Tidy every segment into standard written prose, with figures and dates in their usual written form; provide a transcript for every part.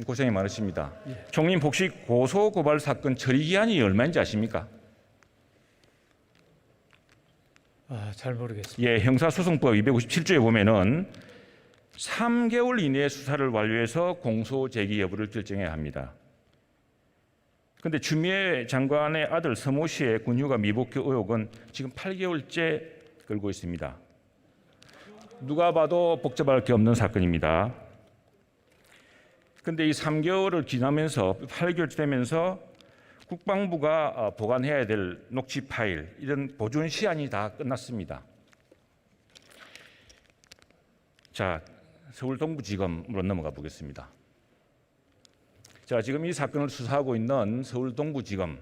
고생이 많으십니다. 총님 혹시 고소고발 사건 처리 기한이 얼마인지 아십니까? 잘 모르겠습니다. 예, 형사소송법 257조에 보면은 3개월 이내에 수사를 완료해서 공소 제기 여부를 결정해야 합니다. 그런데 추미애 장관의 아들 서모 씨의 군휴가 미복귀 의혹은 지금 8개월째 끌고 있습니다. 누가 봐도 복잡할 게 없는 사건입니다. 그런데 이 3개월을 지나면서 8개월째 되면서 국방부가 보관해야 될 녹취 파일, 이런 보존 시한이 다 끝났습니다. 자, 서울 동부지검으로 넘어가 보겠습니다. 자, 지금 이 사건을 수사하고 있는 서울 동부지검,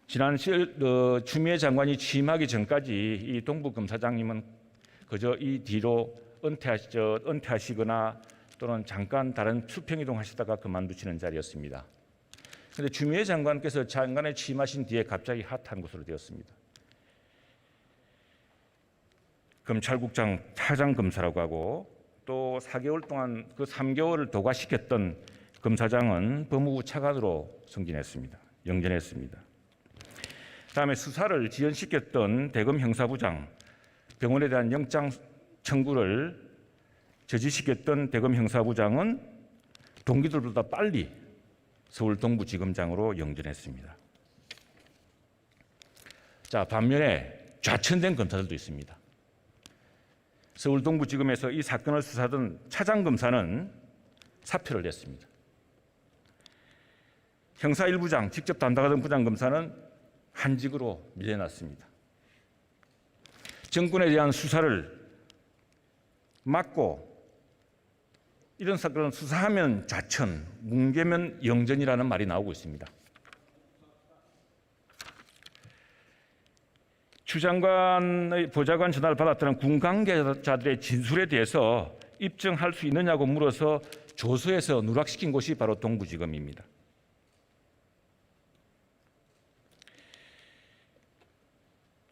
지난 추미애 장관이 취임하기 전까지 이 동부검사장님은 그저 이 뒤로 은퇴하시거나 또는 잠깐 다른 수평 이동하시다가 그만두시는 자리였습니다. 그런데 추미애 장관께서 장관에 취임하신 뒤에 갑자기 핫한 곳으로 되었습니다. 검찰국장 차장검사라고 하고 또 4개월 동안 그 3개월을 도과시켰던 검사장은 법무부 차관으로 승진했습니다. 영전했습니다. 다음에 수사를 지연시켰던 대검 형사부장, 병원에 대한 영장 청구를 저지시켰던 대검 형사부장은 동기들보다 빨리 서울 동부지검장으로 영전했습니다. 자, 반면에 좌천된 검사들도 있습니다. 서울 동부지검에서 이 사건을 수사하던 차장검사는 사표를 냈습니다. 형사 1부장, 직접 담당하던 부장검사는 한직으로 밀려났습니다. 정권에 대한 수사를 막고 이런 사건을 수사하면 좌천, 뭉개면 영전이라는 말이 나오고 있습니다. 추 장관의 보좌관 전화를 받았다는 군 관계자들의 진술에 대해서 입증할 수 있느냐고 물어서 조서에서 누락시킨 곳이 바로 동부지검입니다.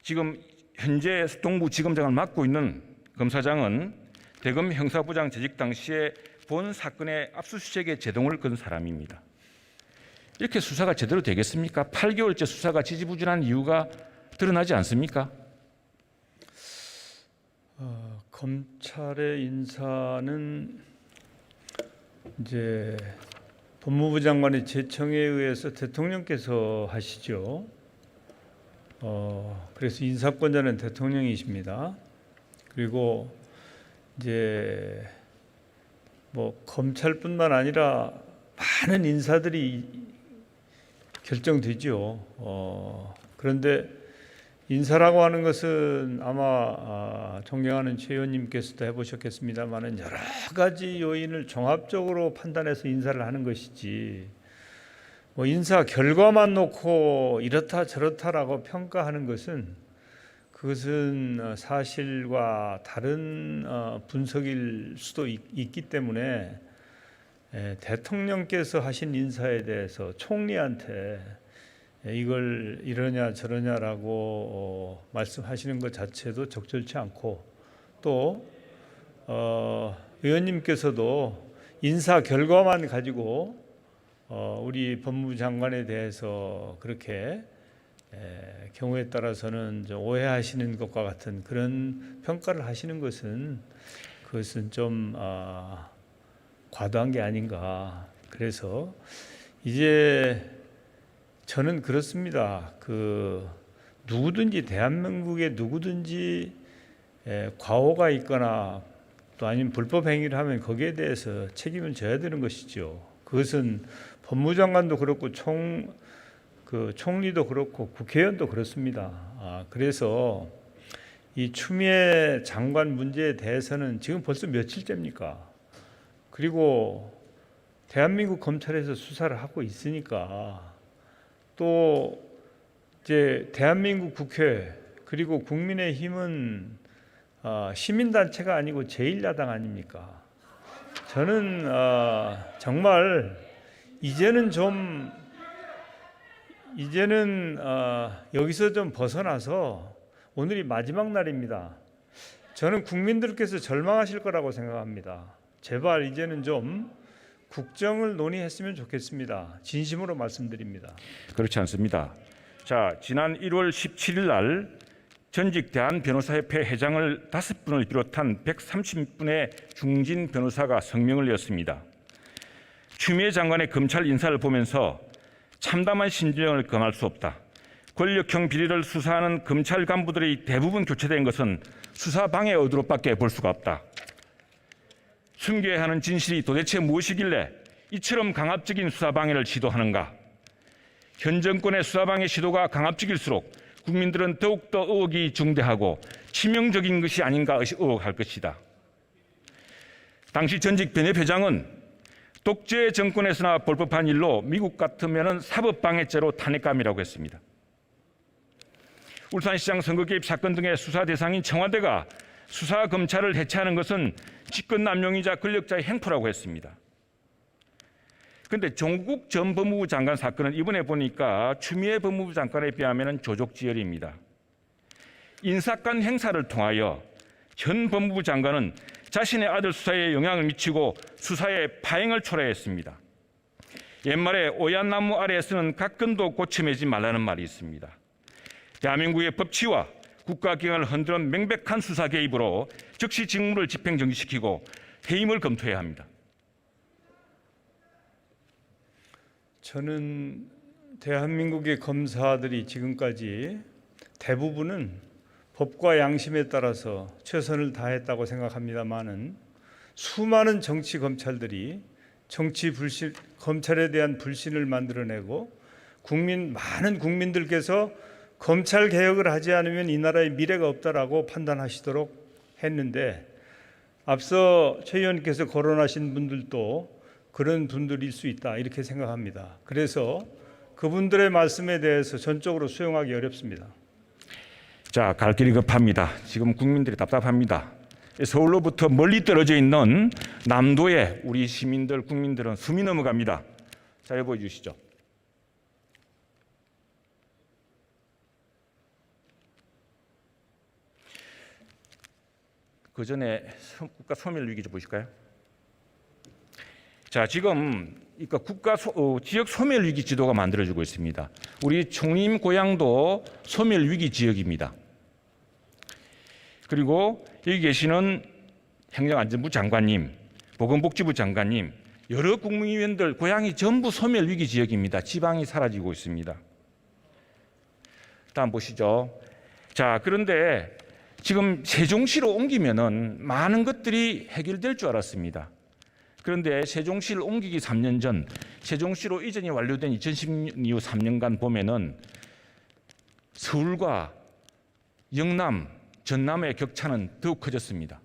지금 현재 동부지검장을 맡고 있는 검사장은 대검 형사부장 재직 당시에 본 사건의 압수수색에 제동을 건 사람입니다. 이렇게 수사가 제대로 되겠습니까? 8개월째 수사가 지지부진한 이유가 드러나지 않습니까? 검찰의 인사는 이제 법무부 장관의 제청에 의해서 대통령께서 하시죠. 그래서 인사권자는 대통령이십니다. 그리고 이제 뭐 검찰뿐만 아니라 많은 인사들이 결정되죠. 그런데 인사라고 하는 것은 아마 존경하는 최 의원님께서도 해보셨겠습니다만은 여러 가지 요인을 종합적으로 판단해서 인사를 하는 것이지, 뭐 인사 결과만 놓고 이렇다 저렇다라고 평가하는 것은 그것은 사실과 다른 분석일 수도 있기 때문에 대통령께서 하신 인사에 대해서 총리한테 이걸 이러냐 저러냐라고 말씀하시는 것 자체도 적절치 않고, 또 의원님께서도 인사 결과만 가지고 우리 법무부 장관에 대해서 그렇게 경우에 따라서는 좀 오해하시는 것과 같은 그런 평가를 하시는 것은 그것은 좀 과도한 게 아닌가. 그래서 이제 저는 그렇습니다. 누구든지 대한민국에 누구든지 과오가 있거나 또 아니면 불법 행위를 하면 거기에 대해서 책임을 져야 되는 것이죠. 그것은 법무장관도 그렇고 총리도 그렇고 국회의원도 그렇습니다. 그래서 이 추미애 장관 문제에 대해서는 지금 벌써 며칠째입니까? 그리고 대한민국 검찰에서 수사를 하고 있으니까, 또 이제 대한민국 국회 그리고 국민의힘은 시민단체가 아니고 제1야당 아닙니까? 저는 정말 이제는 여기서 좀 벗어나서, 오늘이 마지막 날입니다. 저는 국민들께서 절망하실 거라고 생각합니다. 제발 이제는 좀 국정을 논의했으면 좋겠습니다. 진심으로 말씀드립니다. 그렇지 않습니다. 자, 지난 1월 17일 날 전직 대한변호사협회 회장을 5분을 비롯한 130분의 중진 변호사가 성명을 냈습니다. 추미애 장관의 검찰 인사를 보면서 참담한 심정을 금할 수 없다. 권력형 비리를 수사하는 검찰 간부들이 대부분 교체된 것은 수사 방해 의도로밖에 볼 수가 없다. 숨겨야 하는 진실이 도대체 무엇이길래 이처럼 강압적인 수사 방해를 시도하는가? 현 정권의 수사 방해 시도가 강압적일수록 국민들은 더욱더 의혹이 중대하고 치명적인 것이 아닌가 의혹할 것이다. 당시 전직 변협회장은 독재 정권에서나 볼 법한 일로 미국 같으면 사법방해죄로 탄핵감이라고 했습니다. 울산시장 선거 개입 사건 등의 수사 대상인 청와대가 수사 검찰을 해체하는 것은 직권남용이자 권력자의 행포라고 했습니다. 그런데 조국 전 법무부 장관 사건은 이번에 보니까 추미애 법무부 장관에 비하면 조족지혈입니다. 인사권 행사를 통하여 현 법무부 장관은 자신의 아들 수사에 영향을 미치고 수사의 파행을 초래했습니다. 옛말에 오얏나무 아래에서는 각근도 고쳐매지 말라는 말이 있습니다. 대한민국의 법치와 국가기관을 흔드는 명백한 수사 개입으로 즉시 직무를 집행정지시키고 해임을 검토해야 합니다. 저는 대한민국의 검사들이 지금까지 대부분은 법과 양심에 따라서 최선을 다했다고 생각합니다마는 수많은 정치 검찰들이 검찰에 대한 불신을 만들어내고 많은 국민들께서 검찰 개혁을 하지 않으면 이 나라의 미래가 없다라고 판단하시도록 했는데, 앞서 최 의원께서 거론하신 분들도 그런 분들일 수 있다 이렇게 생각합니다. 그래서 그분들의 말씀에 대해서 전적으로 수용하기 어렵습니다. 자, 갈 길이 급합니다. 지금 국민들이 답답합니다. 서울로부터 멀리 떨어져 있는 남도의 우리 시민들, 국민들은 숨이 넘어갑니다. 자, 여기 보여주시죠. 그 전에 국가 소멸 위기 좀 보실까요? 자, 지금 그러니까 지역 소멸 위기 지도가 만들어지고 있습니다. 우리 총리님 고향도 소멸 위기 지역입니다. 그리고 여기 계시는 행정안전부 장관님, 보건복지부 장관님, 여러 국무위원들 고향이 전부 소멸 위기 지역입니다. 지방이 사라지고 있습니다. 다음 보시죠. 자, 그런데 지금 세종시로 옮기면은 많은 것들이 해결될 줄 알았습니다. 그런데 세종시를 옮기기 3년 전, 세종시로 이전이 완료된 2010년 이후 3년간 보면은 서울과 영남, 전남의 격차는 더욱 커졌습니다.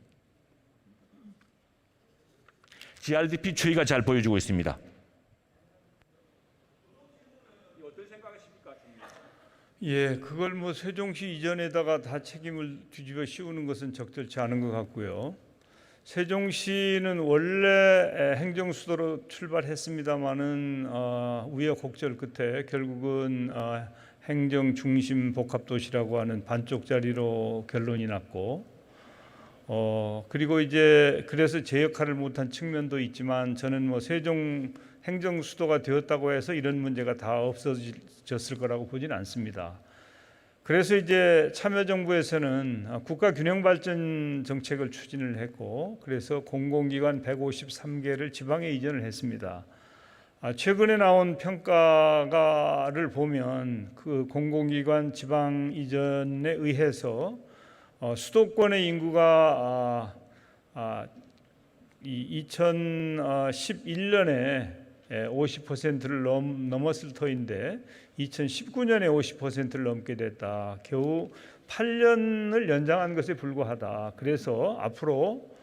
GRDP 추이가 잘 보여주고 있습니다. 어떤 생각이십니까? 예, 그걸 세종시 이전에다가 다 책임을 뒤집어 씌우는 것은 적절치 않은 것 같고요. 세종시는 원래 행정수도로 출발했습니다마는 우여곡절 끝에 결국은 행정중심 복합도시라고 하는 반쪽짜리로 결론이 났고, 그리고 이제 그래서 제 역할을 못한 측면도 있지만, 저는 세종 행정수도가 되었다고 해서 이런 문제가 다 없어졌을 거라고 보지는 않습니다. 그래서 이제 참여정부에서는 국가균형발전 정책을 추진을 했고, 그래서 공공기관 153개를 지방에 이전을 했습니다. 최근에 나온 평가를 보면 그 공공기관 지방 이전에 의해서 수도권의 인구가 2011년에 50%를 넘었을 터인데 2019년에 50%를 넘게 됐다. 겨우 8년을 연장한 것에 불과하다. 그래서 앞으로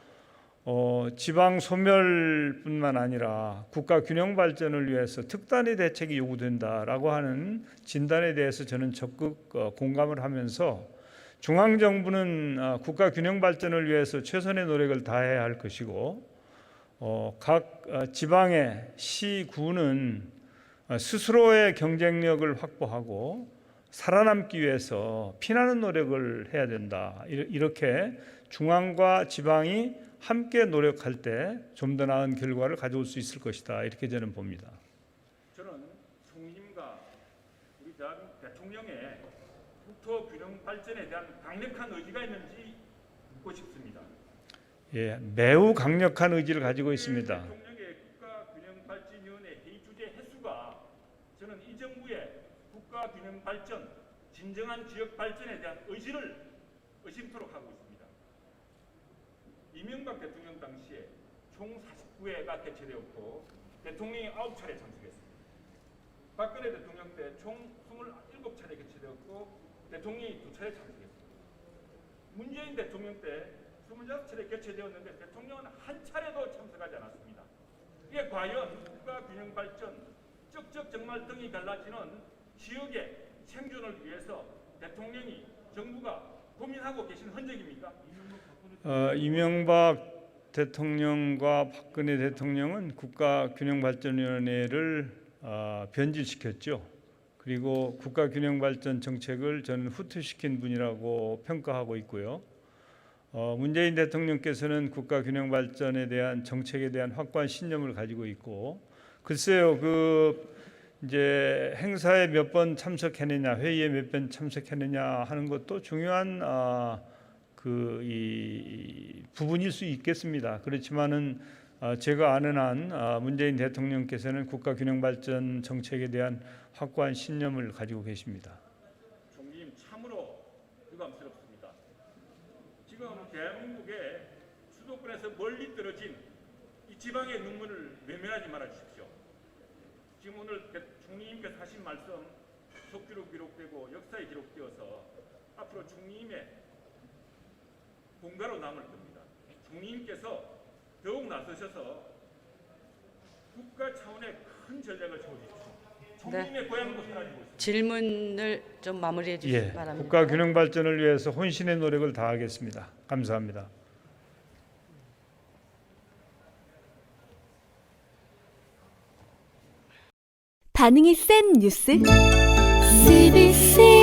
지방 소멸뿐만 아니라 국가 균형 발전을 위해서 특단의 대책이 요구된다라고 하는 진단에 대해서 저는 적극 공감을 하면서, 중앙정부는 국가 균형 발전을 위해서 최선의 노력을 다해야 할 것이고, 각 지방의 시, 구는 스스로의 경쟁력을 확보하고 살아남기 위해서 피나는 노력을 해야 된다. 이렇게 중앙과 지방이 함께 노력할 때 좀 더 나은 결과를 가져올 수 있을 것이다. 이렇게 저는 봅니다. 저는 총리님과 우리 대통령의 국토 균형 발전에 대한 강력한 의지가 있는지 묻고 싶습니다. 예, 매우 강력한 의지를 가지고 있습니다. 대통령의 국가균형발전위원회 회의 주제 횟수가 저는 이 정부의 국가균형발전, 진정한 지역 발전에 대한 의지를 의심토록 하고 있습니다. 이명박 대통령 당시에 총 49회가 개최되었고 대통령이 9차례 참석했습니다. 박근혜 대통령 때 총 27차례 개최되었고 대통령이 2차례 참석했습니다. 문재인 대통령 때 26차례 개최되었는데 대통령은 한 차례도 참석하지 않았습니다. 이게 과연 국가균형발전, 쩍쩍 정말 등이 갈라지는 지역의 생존을 위해서 대통령이, 정부가 고민하고 계신 흔적입니까? 이명박 대통령과 박근혜 대통령은 국가균형발전위원회를 변질시켰죠. 그리고 국가균형발전 정책을 저는 후퇴시킨 분이라고 평가하고 있고요. 문재인 대통령께서는 국가균형발전에 대한 정책에 대한 확고한 신념을 가지고 있고, 글쎄요, 이제 행사에 몇 번 참석했느냐, 회의에 몇 번 참석했느냐 하는 것도 중요한 이 부분일 수 있겠습니다. 그렇지만은 제가 아는 한 문재인 대통령께서는 국가균형발전 정책에 대한 확고한 신념을 가지고 계십니다. 총리님, 참으로 유감스럽습니다. 지금 대한민국의 수도권에서 멀리 떨어진 이 지방의 눈물을 외면하지 말아 주십시오. 지금 오늘 총리님께서 하신 말씀 속기로 기록되고 역사에 기록되어서 앞으로 총리님의 공가로 남을 겁니다. 총리님께서 더욱 나서셔서 국가 차원의 큰 전략을 세워주십시오. 총리님의 고향도 사라지고 있습니다. 질문을 좀 마무리해 주시기 예, 바랍니다. 국가균형발전을 위해서 혼신의 노력을 다하겠습니다. 감사합니다. 반응이 센 뉴스 CBC